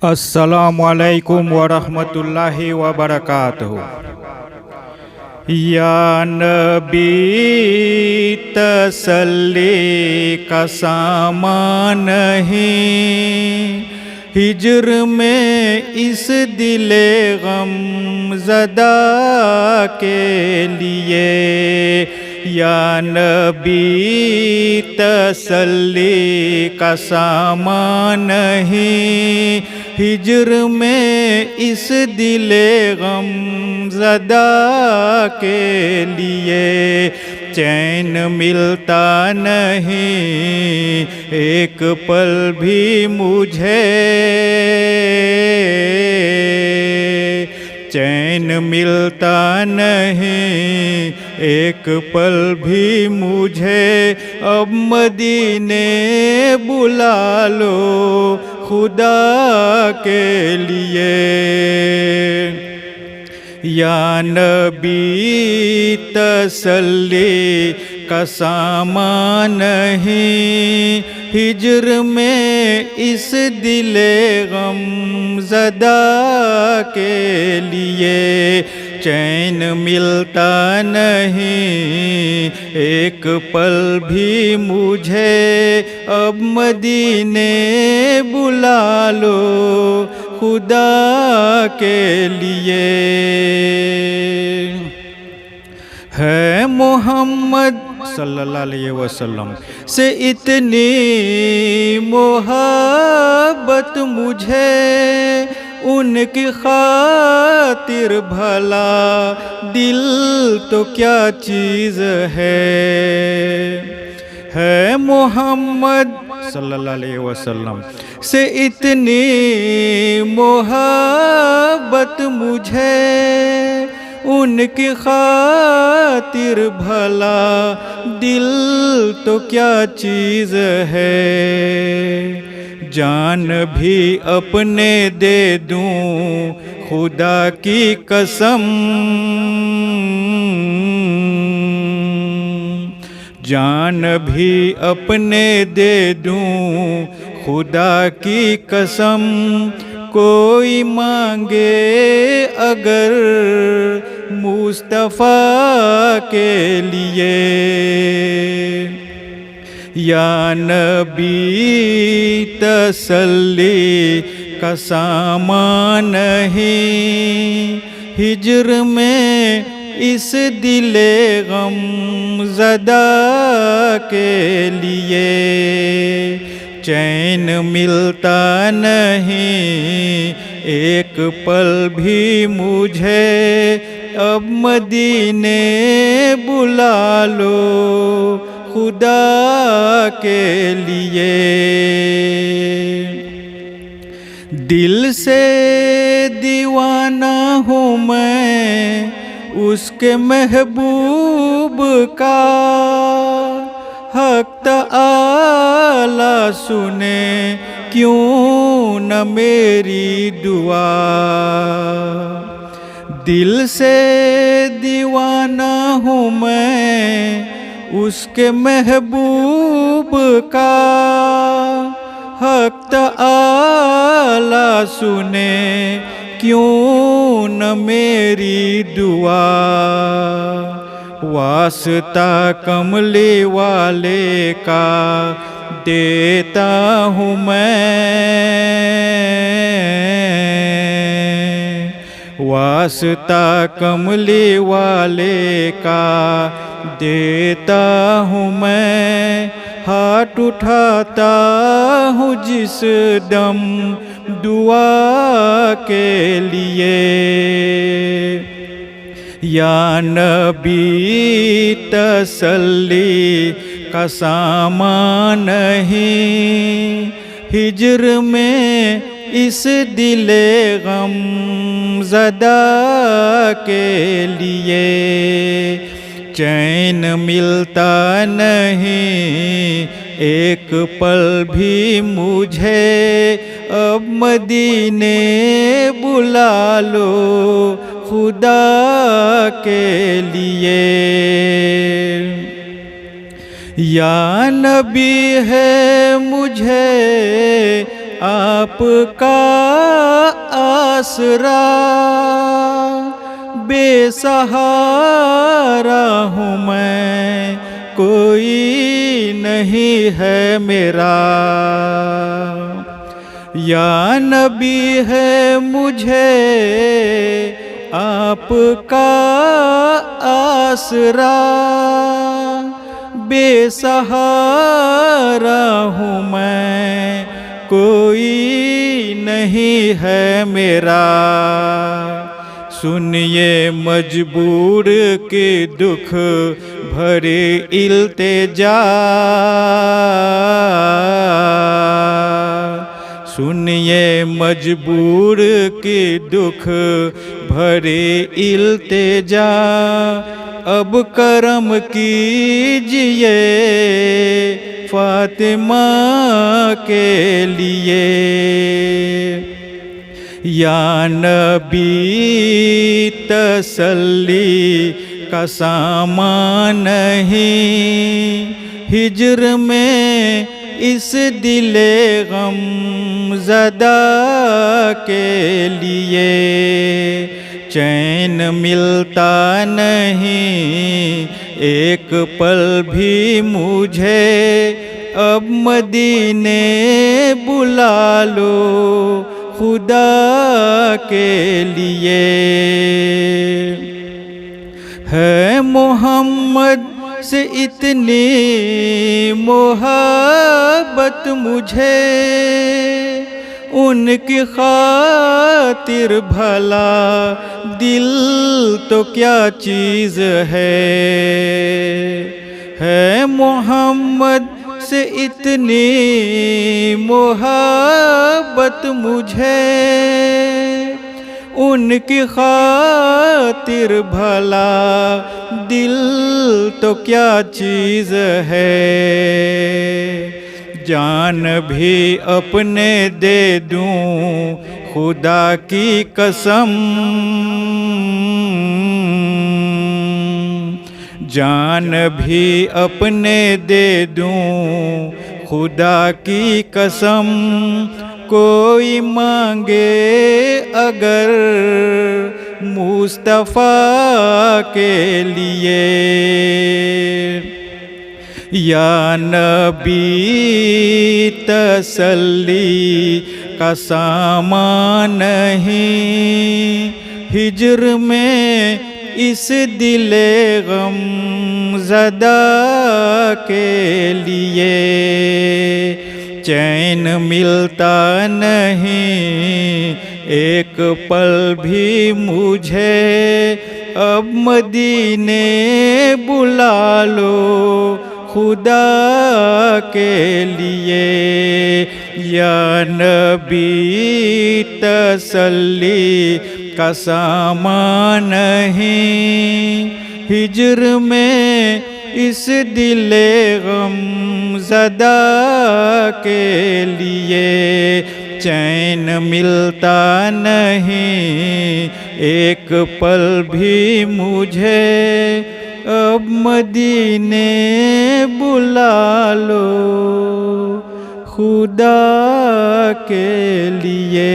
السلام علیکم ورحمۃ اللہ وبرکاتہ۔ یا نبی تسلی کا سامان نہیں، ہجر میں اس دل غم زدہ کے لیے۔ یا نبی تسلی کا سامان نہیں، ہجر میں اس دل غم زدہ کے لیے۔ چین ملتا نہیں ایک پل بھی مجھے، چین ملتا نہیں ایک پل بھی مجھے۔ اب مدینے بلا لو خدا کے لیے۔ یا نبی تسلی کا سامان نہیں، ہجر میں اس دل غم زدہ کے لیے۔ چین ملتا نہیں ایک پل بھی مجھے، اب مدینے بلا لو خدا کے لیے۔ ہے محمد صلی اللہ علیہ وسلم سے اتنی محبت مجھے، ان کی خاطر بھلا دل تو کیا چیز ہے محمد صلی اللہ علیہ وسلم سے اتنی محبت مجھے، ان کی خاطر بھلا دل تو کیا چیز ہے۔ جان بھی اپنے دے دوں خدا کی قسم، جان بھی اپنے دے دوں خدا کی قسم۔ کوئی مانگے اگر مصطفیٰ کے لیے۔ یا نبی تسلی کا سامان نہیں، ہجر میں اس دل غم زدہ کے لیے۔ چین ملتا نہیں ایک پل بھی مجھے، اب مدینے بلا لو خدا کے لیے۔ دل سے دیوانہ ہوں میں اس کے محبوب کا، حق تعالی سنے کیوں نہ میری دعا۔ دل سے دیوانہ ہوں میں اس کے محبوب کا، حق تعالی سنے کیوں نہ میری دعا۔ واسطہ کملی والے کا دیتا ہوں میں، واسطہ کملی والے کا دیتا ہوں میں۔ ہاتھ اٹھاتا ہوں جس دم دعا کے لیے۔ یا نبی تسلی کا سامان نہیں، ہجر میں اس دل غم زدہ کے لیے۔ چین ملتا نہیں ایک پل بھی مجھے، اب مدینے بلا لو خدا کے لیے۔ یا نبی ہے مجھے آپ کا آسرا، بے سہارا ہوں میں، کوئی نہیں ہے میرا۔ یا نبی ہے مجھے آپ کا آسرا، بے سہارا ہوں میں، کوئی نہیں ہے میرا۔ سنیے مجبور کے دکھ بھرے التجا، سنیے مجبور کے دکھ بھرے التجا، اب کرم کیجئے فاطمہ کے لیے۔ یا نبی تسلی کا سامان نہیں، ہجر میں اس دل غم زدہ کے لیے، چین ملتا نہیں ایک پل بھی مجھے، اب مدینے بلا لو خدا کے لیے۔ ہے محمد سے اتنی محبت مجھے، ان کی خاطر بھلا دل تو کیا چیز ہے محمد سے اتنی محبت مجھے، ان کی خاطر بھلا دل تو کیا چیز ہے۔ جان بھی اپنے دے دوں خدا کی قسم، جان بھی اپنے دے دوں خدا کی قسم، کوئی مانگے اگر مصطفیٰ کے لیے۔ یا نبی تسلی کا سامان نہیں، ہجر میں اس دل غم زدہ کے لیے، چین ملتا نہیں ایک پل بھی مجھے، اب مدینے بلا لو خدا کے لیے۔ یا نبی تسلی کا سامان نہیں، ہجر میں اس دل غم زدہ کے لیے، چین ملتا نہیں ایک پل بھی مجھے، اب مدینے بلا لو خدا کے لیے۔